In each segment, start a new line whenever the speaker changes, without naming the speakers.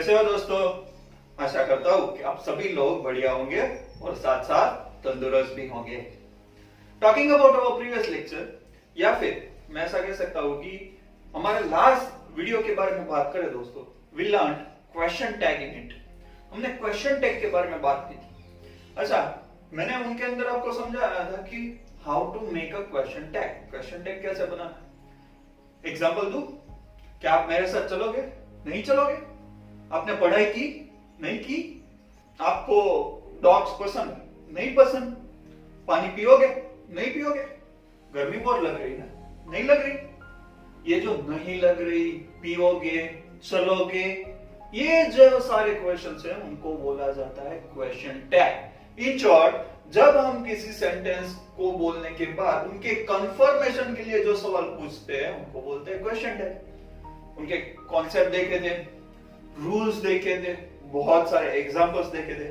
कैसे हो दोस्तों? आशा करता हूँ कि आप सभी लोग बढ़िया होंगे और साथ साथ तंदुरुस्त भी होंगे। Talking about our previous lecture, या फिर मैं ऐसा कह सकता हूँ कि हमारे लास्ट वीडियो के बारे में बात करें दोस्तों, we learn question tag in it. हमने क्वेश्चन टैग के बारे में बात की थी। अच्छा, मैंने उनके अंदर आपको समझाया था कि how to make a question tag. Question tag कैसे बनाना। एग्जाम्पल दूं? क्या आप मेरे साथ चलोगे? नहीं चलोगे? आपने पढ़ाई की? नहीं की? आपको डॉग्स पसंद? नहीं पसंद? पानी पियोगे? नहीं पियोगे? गर्मी बहुत लग रही है? नहीं लग रही? ये जो नहीं लग रही, पियोगे, चलोगे, ये जो सारे क्वेश्चंस हैं उनको बोला जाता है क्वेश्चन टैग। इन शॉर्ट, जब हम किसी सेंटेंस को बोलने के बाद उनके कंफर्मेशन के लिए जो सवाल पूछते हैं उनको बोलते हैं क्वेश्चन टैग। उनके कॉन्सेप्ट देखे थे, रूल्स देखे थे, बहुत सारे एग्जांपल्स देखे थे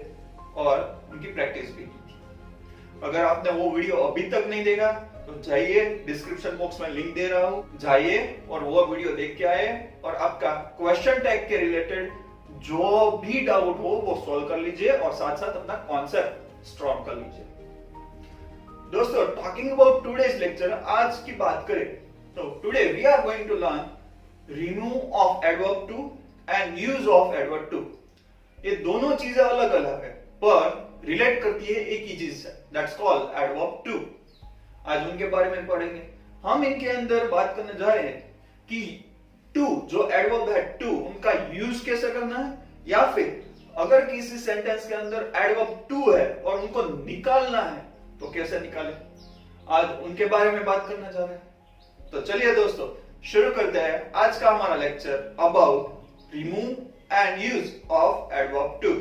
और उनकी प्रैक्टिस भी की थी। अगर आपने वो वीडियो अभी तक नहीं देखा तो जाइए, डिस्क्रिप्शन बॉक्स में लिंक दे रहा हूं, जाइए और वो वीडियो देख के आए और आपका क्वेश्चन टैग के रिलेटेड जो भी डाउट हो वो सॉल्व कर लीजिए और साथ साथ अपना कॉन्सेप्ट स्ट्रॉन्ग कर लीजिए। दोस्तों, टॉकिंग अबाउट टुडेज लेक्चर, आज की बात करें तो today we are going to learn remove of adverb too and use of adverb too. ये दोनों चीजें अलग अलग है पर रिलेट करती है एक ही चीज से, दैट्स कॉल्ड एडवर्ब टू। आज उनके बारे में पढ़ेंगे। हम इनके अंदर बात करने जा रहे हैं कि टू, जो एडवर्ब है टू, उनका यूज कैसे करना है, या फिर अगर किसी सेंटेंस के अंदर एडवर्ब टू है और उनको निकालना है तो कैसे निकालें। आज उनके बारे में बात करना जा रहे हैं। तो चलिए दोस्तों, शुरू करते हैं आज का हमारा lecture about remove and use of adverb too.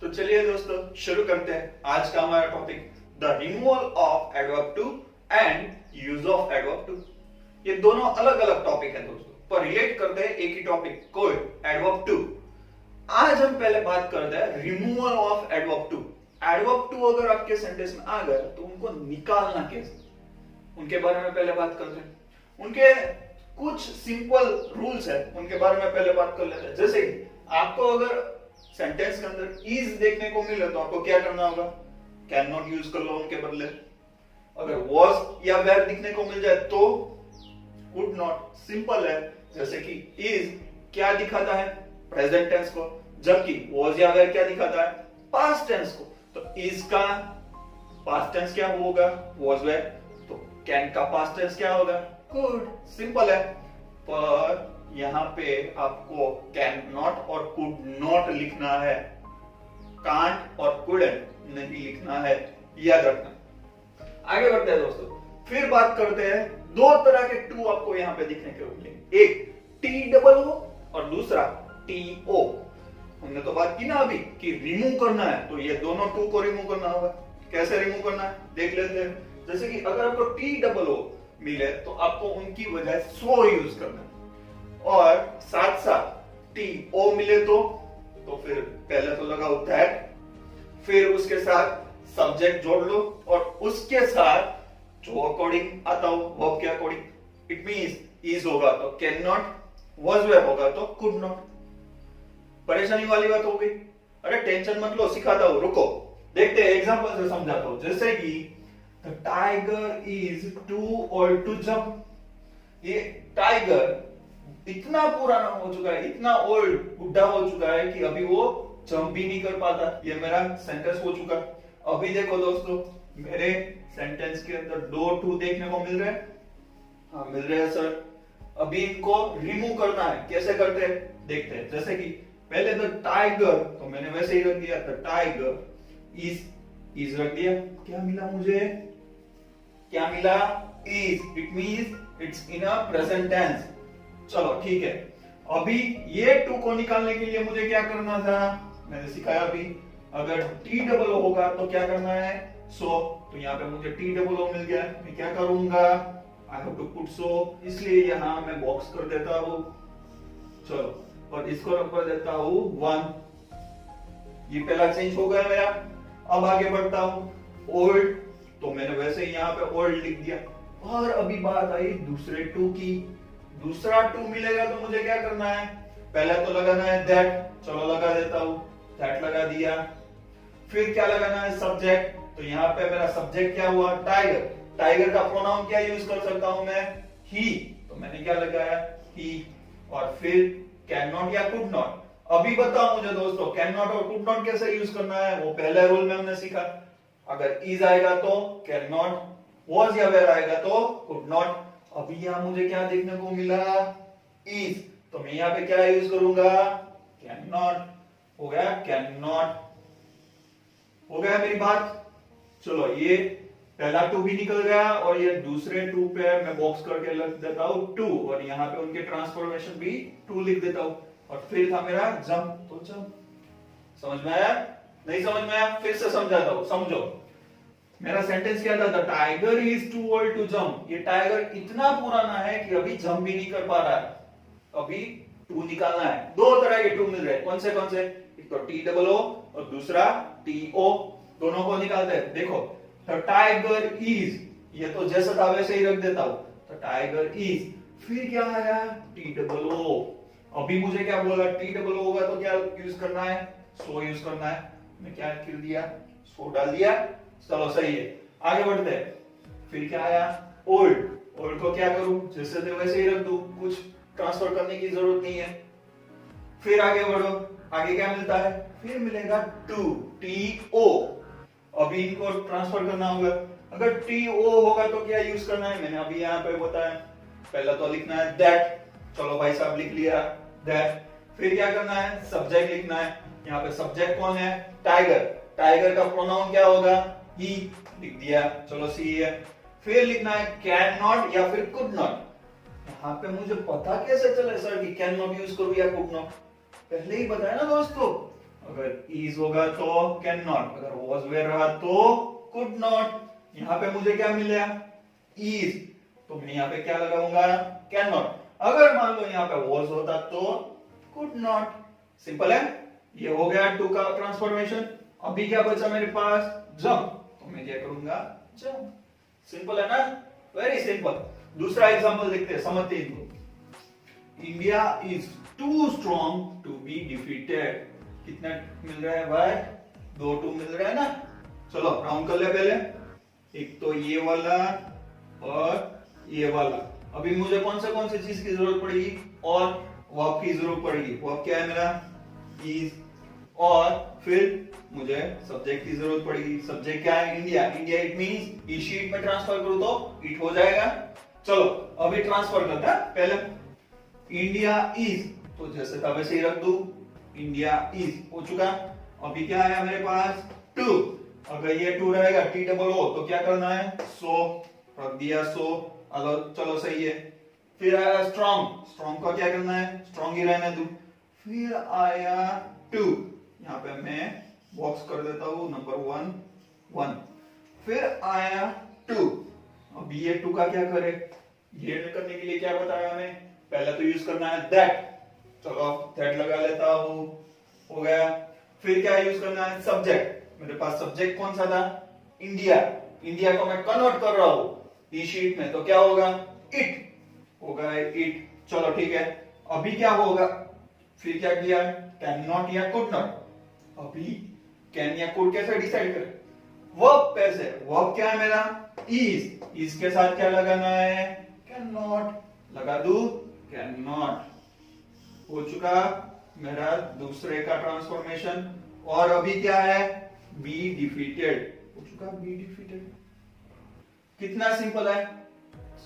तो चलिए दोस्तों, शुरू करते हैं आज का हमारा topic, the removal of adverb too and use of adverb too. ये दोनों अलग अलग टॉपिक है दोस्तों, पर रिलेट करते हैं एक ही टॉपिक को, एडवर्ब टू। आज हम पहले बात करते हैं removal of adverb too. Adverb too अगर आपके सेंटेंस में आ गए तो उनको निकालना कैसे, उनके बारे में पहले बात करते हैं। उनके कुछ सिंपल रूल्स है, उनके बारे में पहले बात कर लेते हैं। जैसे आपको अगर सेंटेंस के अंदर इज देखने को मिले तो आपको क्या करना होगा? कैन नॉट यूज कर लो उनके बदले। अगर वॉज या वेर दिखने को मिल जाए तो कुड नॉट। सिंपल है। जैसे कि इज क्या दिखाता है? प्रेजेंट टेंस को, जबकि वॉज या वेर क्या दिखाता है? पास्ट टेंस को। तो इज का पास्ट टेंस क्या होगा? Was were. तो कैन का पास्ट टेंस क्या होगा? कुड। सिंपल है। पर यहां पे आपको कैन नॉट और कुड नॉट लिखना है, कांट और कुडंट नहीं लिखना है, याद रखना। आगे बढ़ते हैं दोस्तों, फिर बात करते हैं। दो तरह के टू आपको यहां पे दिखने को मिलेंगे, एक टी डबल ओ और दूसरा टी ओ। हमने तो बात की ना अभी कि रिमूव करना है, तो ये दोनों टू को रिमूव करना होगा। कैसे रिमूव करना है देख लेते हैं। जैसे कि अगर आपको टी डबल ओ मिले तो आपको उनकी वजह सो यूज करना है, और साथ साथ टी ओ मिले तो फिर पहले तो लगाओ दैट, फिर उसके साथ सब्जेक्ट जोड़ लो और उसके साथ जो अकॉर्डिंग आता हो वर्ब के अकॉर्डिंग। इट मींस इज होगा तो कैन नॉट, वॉज वेर होगा तो कुड नॉट। परेशानी वाली बात हो गई? अरे टेंशन मत लो, सिखाता हूं, रुको, देखते हैं, एग्जांपल से समझाता हूं। जैसे कि the tiger is too old to jump. ये टाइगर इतना पुराना हो चुका है, इतना ओल्ड, बुढ़ा हो चुका है कि अभी वो जंप भी नहीं कर पाता। ये मेरा सेंटेंस हो चुका। अभी देखो दोस्तों, मेरे सेंटेंस के अंदर दो टू देखने को मिल रहे हैं। हाँ, मिल रहे हैं सर। अभी इनको रिमूव करना है, कैसे करते हैं देखते हैं। जैसे कि पहले द टाइगर, तो मैंने वैसे ही रख दिया, द टाइगर इज रख दिया। क्या मिला मुझे? क्या मिला? Is. It means it's in a present tense. चलो ठीक है। अभी ये टू को निकालने के लिए मुझे क्या करना था? मैंने सिखाया अभी। अगर टी डबल ओ होगा तो क्या करना है? सो। तो यहाँ पे मुझे टी डबल ओ मिल गया। मैं क्या करूंगा? I have to put so, इसलिए यहां मैं बॉक्स कर देता हूं। चलो और इसको नंबर देता हूं 1। ये पहला चेंज हो गया मेरा। अब आगे बढ़ता हूं ओल्ड, तो मैंने वैसे ही यहाँ पे ओल्ड लिख दिया। और अभी बात आई दूसरे टू की। दूसरा टू मिलेगा तो मुझे क्या करना है, पहले तो लगाना है दैट, चलो लगा देता हूं, दैट लगा दिया। फिर क्या लगाना है, सब्जेक्ट, तो यहाँ पे मेरा सब्जेक्ट क्या हुआ, टाइगर। टाइगर का प्रोनाउन क्या यूज कर सकता हूं मैं, ही, तो मैंने क्या लगाया, ही। और फिर कैन नॉट या कुड नॉट। अभी बताओ मुझे दोस्तों, कैन नॉट और कुड नॉट कैसे यूज करना है, वो पहले रूल में हमने सीखा। अगर इज आएगा तो कैन नॉट, वॉज या वेर आएगा तो कुड नॉट। अभी यहां मुझे क्या देखने को मिला, इज, तो मैं यहाँ पे क्या यूज करूंगा, कैन नॉट। हो गया कैन नॉट, हो गया मेरी बात। चलो ये पहला टू भी निकल गया, और ये दूसरे टू पे मैं बॉक्स करके लिख देता हूं टू, और यहाँ पे उनके ट्रांसफॉर्मेशन भी टू लिख देता हूं। और फिर था मेरा जंप, तो जंप। समझ में आया, नहीं समझ में आया, फिर से समझाता हूं, समझो। मेरा सेंटेंस क्या था, the tiger is too old to jump. ये टाइगर इतना पुराना है कि अभी जंप भी नहीं कर पा रहा है। अभी टू निकालना है। दो तरह के टू मिल रहे हैं, कौन से कौन से, एक तो टी डबल ओ और दूसरा टी ओ। दोनों को निकालते हैं। देखो द टाइगर इज, ये तो जैसा था वैसे ही रख देता हूं, द टाइगर इज। फिर क्या आया, टी डबल ओ। अभी मुझे क्या बोला, टी डबल ओ होगा तो क्या यूज करना है, सो यूज करना है। मैं क्या कर दिया, सो डाल दिया। चलो सही है, आगे बढ़ते हैं। फिर क्या आया, ओल्ड। ओल्ड को क्या करूं, जैसे थे वैसे ही रख दूं, कुछ ट्रांसफर करने की जरूरत नहीं है। फिर आगे बढ़ो, आगे क्या मिलता है, फिर मिलेगा टू, टी ओ। अभी इनको ट्रांसफर करना होगा। अगर टी ओ होगा तो क्या यूज करना है, मैंने अभी यहाँ पे बताया। पहला तो लिखना है दैट, चलो भाई साहब लिख लिया दैट। फिर क्या करना है, सब्जेक्ट लिखना है। यहाँ पे सब्जेक्ट कौन है, टाइगर। टाइगर का प्रोनाउन क्या होगा, ही, लिख दिया, चलो सी है। फिर लिखना है कैन नॉट या फिर कुड नॉट। यहाँ पे मुझे पता कैसे चले सर कि कैन नॉट यूज करूं या कुड नॉट, पहले ही बताया ना दोस्तों। अगर इज होगा तो कैन नॉट, अगर वॉज वेयर रहा तो कुड नॉट। यहाँ पे मुझे क्या मिला, इज, तो मैं यहाँ पे क्या लगाऊंगा, कैन नॉट। अगर मान लो यहाँ पे वॉज होता तो कुड नॉट। सिंपल है, ये हो गया टू का ट्रांसफॉर्मेशन। अभी क्या बचा मेरे पास, जंप, तो मैं क्या करूंगा, जंप। सिंपल है ना, वेरी सिंपल। दूसरा एग्जांपल देखते हैं, समझते हैं इनको। India is too strong to be defeated. कितना मिल रहा है भाई, दो टू मिल रहा है ना। चलो राउंड कर ले पहले, एक तो ये वाला और ये वाला। अभी मुझे कौन से चीज की जरूरत पड़ेगी, और वर्ब की जरूरत पड़ेगी। वर्ब क्या है मेरा, इज, और फिर मुझे सब्जेक्ट की जरूरत पड़ेगी। सब्जेक्ट क्या है, इंडिया। इंडिया इट मींस इस शीट में ट्रांसफर करूं तो इट हो जाएगा। चलो अभी ट्रांसफर करते हैं। पहले इंडिया इज, तो जैसे था वैसे ही रख दूं, इंडिया इज हो चुका। अभी क्या आया मेरे पास, टू। अगर ये टू रहेगा, टी डबल ओ, तो क्या करना है, सो, रख दिया सो। चलो सही है। फिर आया स्ट्रॉन्ग। स्ट्रॉन्ग का क्या करना है, स्ट्रॉन्ग ही रहने दूं। फिर आया टू, यहाँ पे मैं बॉक्स कर देता हूं, नंबर 1 1। फिर आया टू। अब ये टू का क्या करे, ये करने के लिए क्या बताया हमें, पहले तो यूज करना है दैट, चलो दैट लगा लेता हूं, हो गया। फिर क्या यूज करना है, सब्जेक्ट। मेरे पास सब्जेक्ट कौन सा था, इंडिया। इंडिया को मैं कन्वर्ट कर रहा हूं इस शीट में, तो क्या होगा, इट होगा, इट। चलो ठीक है। अभी क्या होगा, फिर क्या किया, कैन नॉट या कुड नॉट। अभी कैन या कुड कैसे डिसाइड करें, वर्ब पैसे। वर्ब क्या है मेरा, इज। इज के साथ क्या लगाना है, कैन नॉट लगा दूं, कैन नॉट। हो चुका मेरा दूसरे का ट्रांसफॉर्मेशन। और अभी क्या है, बी डिफीटेड हो चुका, बी डिफीटेड। कितना सिंपल है,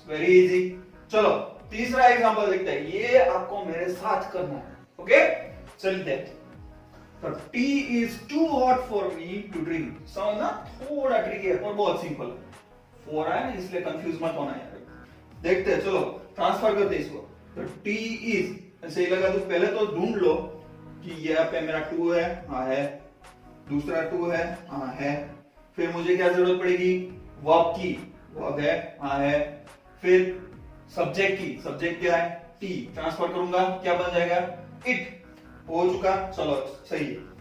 वेरी इजी। चलो तीसरा एग्जांपल देखते हैं, ये आपको मेरे साथ करना है, ओके। चलते tea is too hot for me to drink. समझना, थोड़ा ट्रिकी है और बहुत सिंपल है। फोर है ना, इसलिए कंफ्यूज मत होना यार। देखते हैं, चलो ट्रांसफर करते हैं इसको। तो टी इज ऐसे ही लगा दो। पहले तो ढूंढ लो कि यहाँ पे मेरा टू है, हाँ है, दूसरा टू है, हाँ है। फिर मुझे क्या जरूरत पड़ेगी, वर्ब की, वर्ब है, हाँ है। फिर सब्जेक्ट की, सब्जेक्ट क्या है, टी। ट्रांसफर करूंगा, क्या बन जाएगा, इट हो चुका, चलो सही है।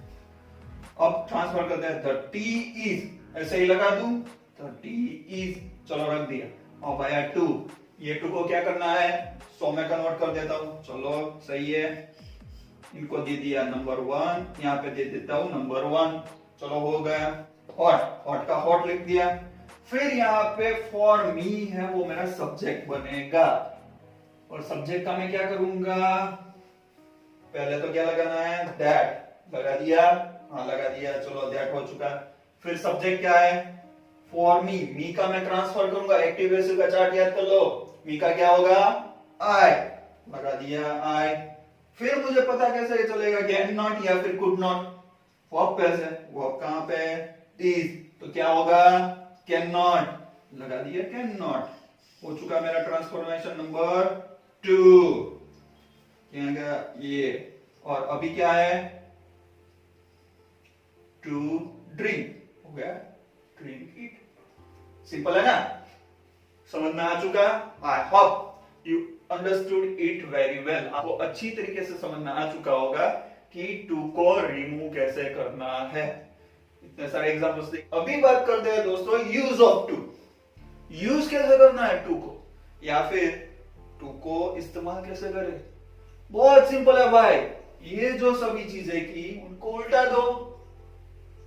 अब ट्रांसफर करते हैं, द टी इज, ऐसे ही लगा दूं, द टी इज, चलो रख दिया। अब आया टू, ये टू को क्या करना है, 100 में कन्वर्ट कर देता हूं, चलो सही है। इनको दे दिया नंबर 1, यहाँ पे दे देता हूं नंबर 1, चलो हो गया। हॉट, हॉट का हॉट लिख दिया। फिर यहाँ पे फॉर मी है, वो मेरा सब्जेक्ट बनेगा, और सब्जेक्ट का मैं क्या करूंगा, पहले तो क्या लगाना है, दैट लगा दिया, हाँ लगा दिया, चलो दैट हो चुका। फिर सब्जेक्ट क्या है, फॉर मी का मैं ट्रांसफर करूंगा, एक्टिव पैसिव का चार्ट याद कर लो, मी का क्या होगा, आई, लगा दिया आई। फिर मुझे पता कैसे चलेगा, कैन नॉट या फिर कुड नॉट, वर्ब पे है, वर्ब कहां पे है, इज, तो क्या होगा, कैन नॉट, लगा दिया कैन नॉट, हो चुका मेरा ट्रांसफॉर्मेशन नंबर 2, क्या गया ये। और अभी क्या है, टू ड्रिंक, हो गया ड्रिंक इट, सिंपल है ना, समझ में आ चुका। आई hope you understood it very well, आपको अच्छी तरीके से समझ में आ चुका होगा कि टू को रिमूव कैसे करना है। इतने सारे एग्जाम्पल्स देख, अभी बात करते हैं दोस्तों यूज ऑफ टू। यूज कैसे करना है टू को, या फिर टू को इस्तेमाल कैसे करें, बहुत सिंपल है भाई। ये जो सभी चीजें की उनको उल्टा दो,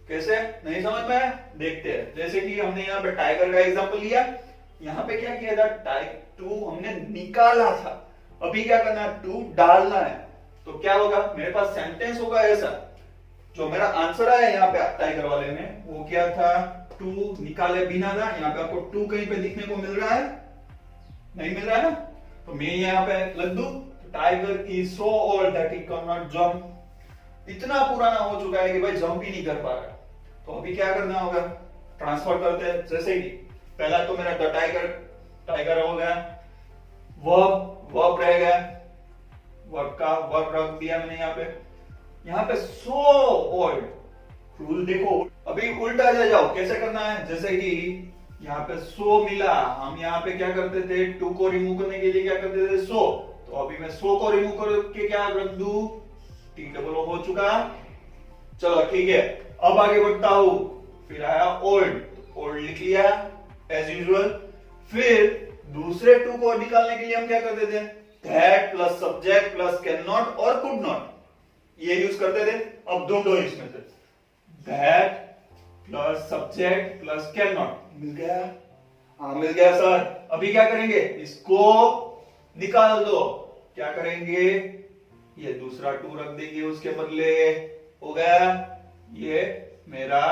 कैसे, नहीं समझ में, देखते हैं। जैसे कि हमने यहाँ पे टाइगर का एग्जांपल लिया, यहाँ पे क्या किया था, टाइप टू हमने निकाला था, अभी क्या करना है, टू डालना है, तो क्या होगा, मेरे पास सेंटेंस होगा ऐसा। जो मेरा आंसर आया यहाँ पे टाइगर वाले में, वो क्या था, टू निकाले बिना था। यहाँ पे आपको टू कहीं पे दिखने को मिल रहा है, नहीं मिल रहा है ना, तो मैं यहाँ पे लिख दूं, tiger is so old that he can not jump, इतना पुराना हो चुका है कि भाई जंप ही नहीं कर पा रहा। तो अभी क्या करना होगा, ट्रांसफर करते हैं, जैसे कि पहला तो मेरा द टाइगर, टाइगर हो गया, वर्ब, वर्ब रह गया, वर्ब का वर्ब रख दिया मैंने यहाँ पे सो ओल्ड, रूल देखो, अभी उल्टा जाओ, कैसे करना है, जैसे कि यहाँ पे सो मिला, हम यहाँ पे क्या करते थे, टू को रिमूव करने के लिए क्या करते थे, सो, तो अभी मैं सो को रिमूव करके क्या रख दूं, टी डबल ओ हो चुका। चलो ठीक है, अब आगे बढ़ता हूं, फिर आया ओल्ड, ओल्ड लिख लिया एज यूजुअल। फिर दूसरे टू को निकालने के लिए हम क्या करते थे, that plus subject plus can not और कुड नॉट, ये यूज करते थे। अब ढूंढो इसमें से, that plus subject plus can not, मिल गया, हाँ मिल गया सर। अभी क्या करेंगे, इसको निकाल दो, क्या करेंगे, ये दूसरा टू रख देंगे उसके बदले, हो गया ये मेरा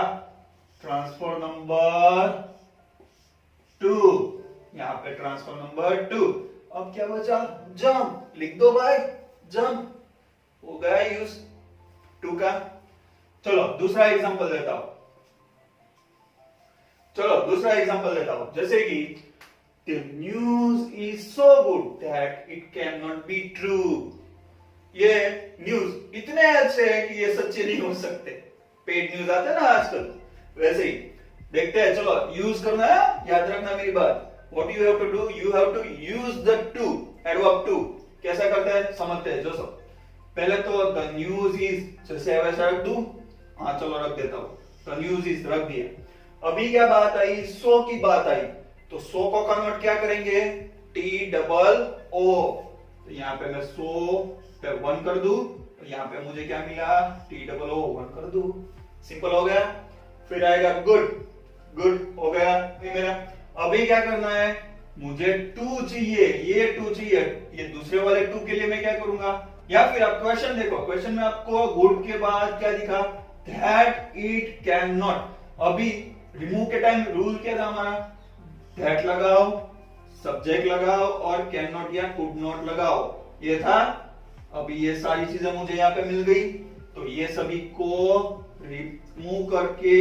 ट्रांसफर नंबर 2, यहां पे ट्रांसफर नंबर 2। अब क्या बचा, जंप, लिख दो भाई, जंप, हो गया यूज टू का। चलो दूसरा एग्जांपल देता हूं, जैसे कि the news is so good that it cannot be true, ये न्यूज इतने अच्छे हैं कि ये सच्चे नहीं हो सकते, पेड न्यूज आते हैं ना आजकल, वैसे ही देखते हैं। चलो यूज करना है, याद रखना मेरी बात, what you have to do, you have to use the to, adverb to, कैसा करते हैं समझते हैं। जो सब पहले तो the news is, जैसे वैसा रख दूं, हाँ चलो रख देता हूं, the news is रख दिया। अभी क्या बात आई, सो की बात आई, तो सो को कन्वर्ट क्या करेंगे, टी डबल ओ, तो यहाँ पे मैं सो पे 1 कर दूं, तो यहाँ पे मुझे क्या मिला, टी डबल ओ 1 कर दूं, सिंपल हो गया। फिर आएगा गुड, गुड हो गया ये मेरा। अभी क्या करना है, मुझे टू चाहिए, ये टू चाहिए, ये दूसरे वाले टू के लिए मैं क्या करूंगा, या फिर आप क्वेश्चन देखो, क्वेश्चन में आपको गुड के बाद क्या दिखा, दैट इट कैन नॉट। अभी रिमूव के टाइम रूल क्या था हमारा, दैट लगाओ, सब्जेक्ट लगाओ और कैन नॉट या कुड नॉट लगाओ, ये था। अभी ये सारी चीजें मुझे यहाँ पे मिल गई, तो ये सभी को रिमूव करके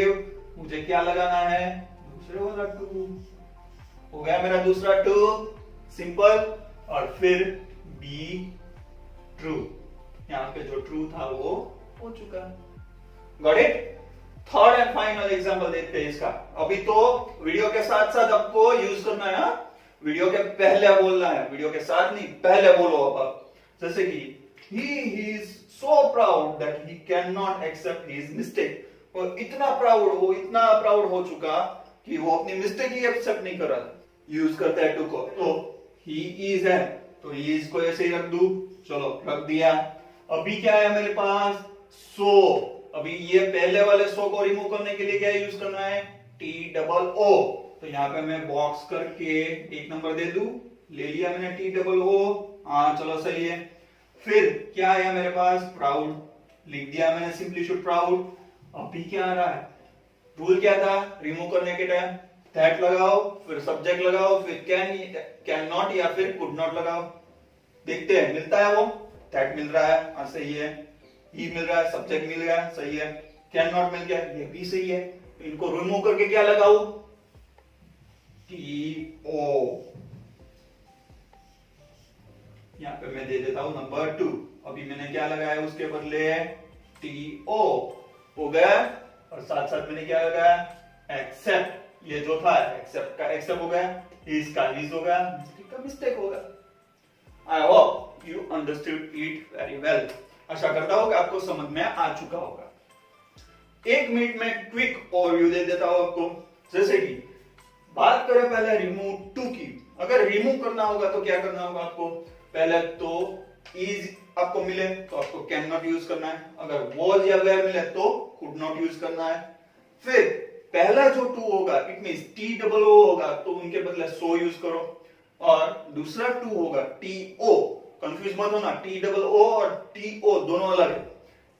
मुझे क्या लगाना है, दूसरे वाला टू, हो गया मेरा दूसरा टू, सिंपल। और फिर बी ट्रू, यहाँ पे जो ट्रू था वो हो चुका। Got it. Third and final example देखते हैं इसका। अभी तो वीडियो के साथ साथ आपको यूज करना है, वीडियो के पहले बोलना है, वीडियो के साथ नहीं, पहले बोलो। अब जैसे कि he is so proud that he cannot accept his mistake. और इतना प्राउड हो चुका कि वो अपनी मिस्टेक ही एक्सेप्ट नहीं कर रहा। यूज करता है टू को, तो ही इज है, तो ही इज को ऐसे ही रख दूं, चलो रख दिया। अभी क्या है मेरे पास, सो। अभी ये पहले वाले सो को रिमूव करने के लिए क्या यूज करना है, TOO। तो यहाँ पे मैं बॉक्स करके एक नंबर दे दूं, ले लिया मैंने TOO। हाँ चलो सही है। फिर क्या है मेरे पास, प्राउड, लिख दिया मैंने सिंपली शुड प्राउड। अभी क्या आ रहा है, रूल क्या था रिमूव करने के टाइम, दैट लगाओ, फिर सब्जेक्ट लगाओ, फिर कैन नॉट या फिर कुड नॉट लगाओ। देखते हैं मिलता है वो, दैट मिल रहा है, हाँ सही है। ही मिल रहा है, सब्जेक्ट मिल गया, सही है। कैन नॉट मिल गया, ये भी सही है। इनको रिमूव करके क्या लगाऊ, TO। यहाँ पे मैं दे देता हूं नंबर 2। अभी मैंने क्या लगाया उसके बदले, TO हो गया, और साथ साथ मैंने क्या लगाया, एक्सेप्ट। ये जो था एक्सेप्ट का एक्सेप्ट हो गया, इसका इज हो गया, मिस्टेक का मिस्टेक हो गया। I hope you understood it very well. आशा करता हूं कि आपको समझ में आ चुका होगा। 1 मिनट में क्विक ओवरव्यू दे देता हूं आपको। जैसे कि बात करें पहले रिमूव टू की। अगर रिमूव करना होगा तो क्या करना होगा आपको, पहले तो इज आपको मिले तो आपको कैन नॉट यूज करना है, अगर वॉज या वेयर मिले तो कुड नॉट यूज करना है। फिर पहला जो टू होगा इट मींस TOO होगा तो उनके बदले सो यूज करो, और दूसरा टू होगा TO। कंफ्यूज मत होना, TOO और TO दोनों अलग है।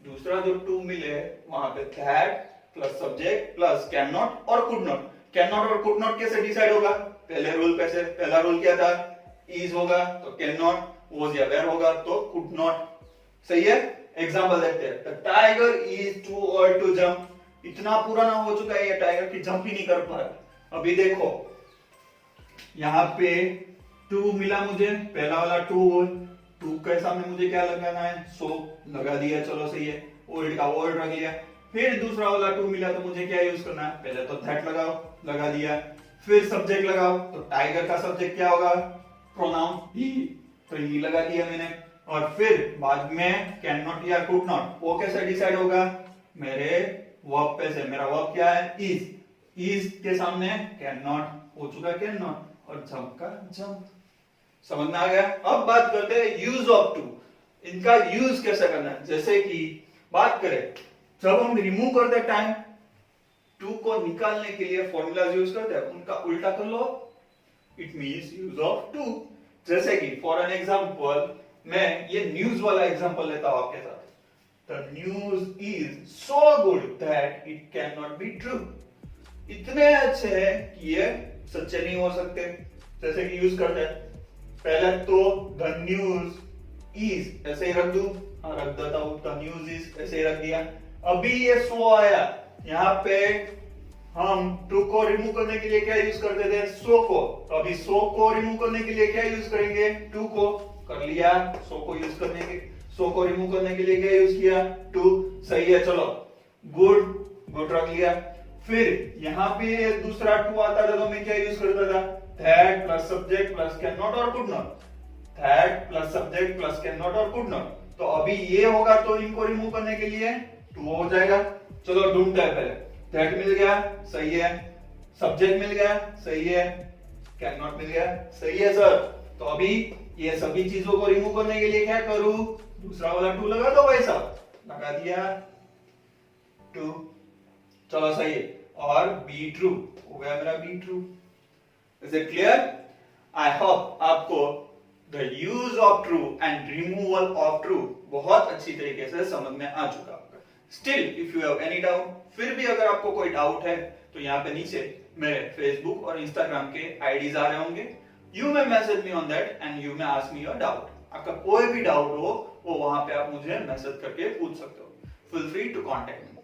दूसरा जो टू मिले वहां पे that plus subject plus can not और कुड नॉट। कैन नॉट और कुड नॉट कैसे डिसाइड होगा, पहले रूल कैसे, पहला रूल क्या था, इज होगा तो कैन नॉट, वॉज या वेयर होगा तो कुड नॉट। सही है। एग्जांपल देखते हैं। The tiger is too old to jump. इतना पुराना हो चुका है ये टाइगर कि जंप ही नहीं कर पा रहा। अभी देखो यहाँ पे टू मिला मुझे, पहला वाला टू के सामने मुझे क्या लगाना है, सो लगा दिया, चलो सही है। ओल्ड का ओल्ड रख लिया। फिर दूसरा वाला टू मिला तो मुझे क्या यूज करना है, पहले तो दैट लगाओ, लगा दिया। फिर सब्जेक्ट लगाओ, तो टाइगर का सब्जेक्ट क्या होगा, प्रोनाउन ही, तो ही लगा दिया मैंने। और फिर बाद में कैन नॉट या कुड नॉट, वो कैसे डिसाइड होगा, मेरे वर्ब पे से। मेरा वर्ब क्या है, इज के सामने कैन नॉट हो चुका, कैन नॉट, और जंप का जंप। समझ में आ गया। अब बात करते हैं यूज ऑफ टू। इनका यूज कैसे करना है। जैसे कि बात करें, जब हम रिमूव करते टाइम टू को निकालने के लिए फॉर्मूलाज यूज करते हैं, उनका उल्टा कर लो, it means use of to. जैसे कि फॉर एन एग्जांपल मैं ये न्यूज वाला एग्जांपल लेता हूं आपके साथ। The news is so good that it cannot be true. इतने अच्छे हैं कि ये सच्चे नहीं हो सकते। जैसे कि यूज करते हैं, पहले तो the news is ऐसे ही रख दूं, हाँ रख देता हूं, the news is ऐसे ही रख दिया। अभी ये सो आया, यहाँ पे हम टू को रिमूव करने के लिए क्या यूज करते थे, सो को। तो अभी सो को रिमूव करने के लिए क्या यूज करेंगे, टू को। कर लिया, सो को यूज करने के, सो को रिमूव करने के लिए क्या यूज किया, टू। सही है, चलो गुड रख लिया। फिर यहाँ पे दूसरा टू आता था तो मैं क्या यूज करता था, that plus subject plus can not और could not, that plus subject plus can not और कुड नॉट। तो अभी ये होगा तो इनको रिमूव करने के लिए टू हो जाएगा। चलो ढूंढते हैं पहले, दैट मिल गया, सही है। सब्जेक्ट मिल गया, सही है। कैन नॉट मिल गया, सही है सर। तो अभी ये सभी चीजों को रिमूव करने के लिए क्या करूं, दूसरा वाला टू लगा दो भाई साहब, लगा दिया टू, चलो सही है। और बी ट्रू हो गया मेरा, be true. Is it clear? I hope आपको the use of true and removal of true बहुत अच्छी तरीके से समझ में आ चुका होगा। Still if you have any doubt, फिर भी अगर आपको कोई डाउट है तो यहाँ पे नीचे मेरे फेसबुक और इंस्टाग्राम के आईडीज आ रहे होंगे। You may message me on that and you may ask me your doubt. आपका कोई भी डाउट हो वो वहां पे आप मुझे मैसेज करके पूछ सकते हो। Feel free to contact me.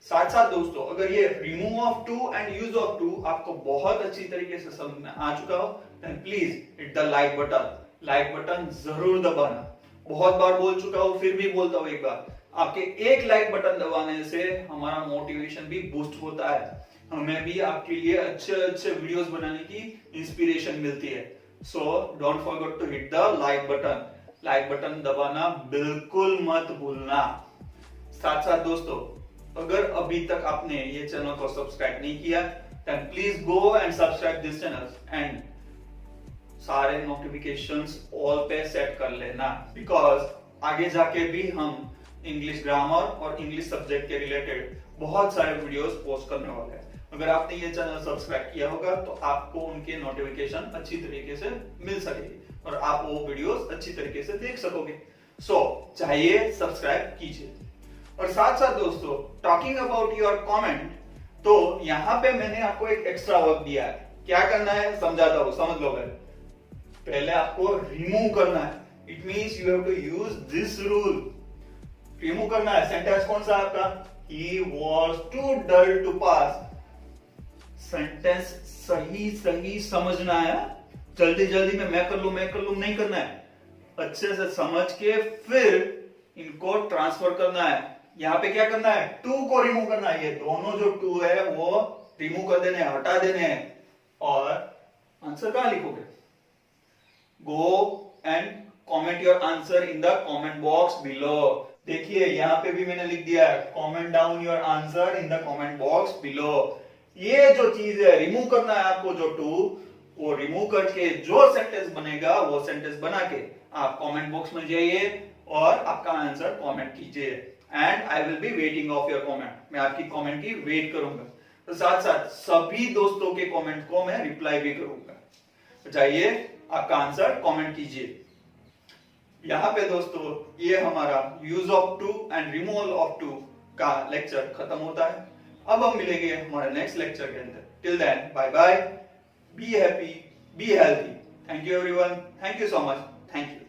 साथ साथ दोस्तों, अगर ये remove of too and use of too आपको बहुत अच्छी तरीके से समझ में आ चुका हो, then please hit the like button. Like button जरूर दबाना। बहुत बार बोल चुका हूं, फिर भी बोलता हूं एक बार, आपके एक लाइक बटन दबाने से हमारा मोटिवेशन भी बूस्ट होता है, हमें भी आपके लिए अच्छे अच्छे वीडियोस बनाने की इंस्पिरेशन मिलती है। So don't forget to hit the like button. Like button दबाना बिल्कुल मत भूलना। साथ साथ दोस्तों, अगर अभी तक आपने ये चैनल को सब्सक्राइब नहीं किया, then please go and subscribe this channel and सारे नोटिफिकेशंस ऑल पे सेट कर लेना, बिकॉज आगे जाके भी हम इंग्लिश ग्रामर और इंग्लिश सब्जेक्ट के रिलेटेड बहुत सारे वीडियोस पोस्ट करने वाले हैं। अगर आपने ये चैनल सब्सक्राइब किया होगा तो आपको उनके नोटिफिकेशन अच्छी तरीके से मिल सकेगी और आप वो वीडियोस अच्छी तरीके से देख सकोगे। सो चाहिए सब्सक्राइब कीजिए। और साथ साथ दोस्तों, टॉकिंग अबाउट योर कमेंट, तो यहाँ पे मैंने आपको एक एक्स्ट्रा वर्क दिया है। क्या करना है समझाता हूं, समझ लो। पहले आपको रिमूव करना है। It means you have to use this rule. Remove करना है। सेंटेंस कौन सा आपका? He was too dull to pass। Sentence सही सही समझना है। जल्दी जल्दी में मैं कर लूं नहीं करना है। अच्छे से समझ के फिर इनको ट्रांसफर करना है। यहाँ पे क्या करना है? टू को रिमूव करना है। ये दोनों जो टू है वो रिमूव कर देने, हटा देने हैं। और आंसर कहां लिखोगे? Go and comment your answer in the comment box below. देखिए यहाँ पे भी मैंने लिख दिया है, comment down your answer in the comment box below. ये जो चीज है रिमूव करना है आपको, जो टू, वो रिमूव करके जो सेंटेंस बनेगा वो सेंटेंस बना के आप कमेंट बॉक्स में जाइए और आपका आंसर कमेंट कीजिए। And I will be waiting of your comment. मैं आपकी कमेंट की वेट करूंगा। तो साथ साथ सभी दोस्तों के कमेंट को मैं रिप्लाई भी करूंगा। तो चाहिए आपका आंसर कमेंट कीजिए। यहाँ पे दोस्तों ये हमारा use of too and removal of too का लेक्चर खत्म होता है। अब हम मिलेंगे हमारे नेक्स्ट लेक्चर के अंदर। Till then bye bye, be happy, be healthy. Thank you everyone, thank you so much, thank you.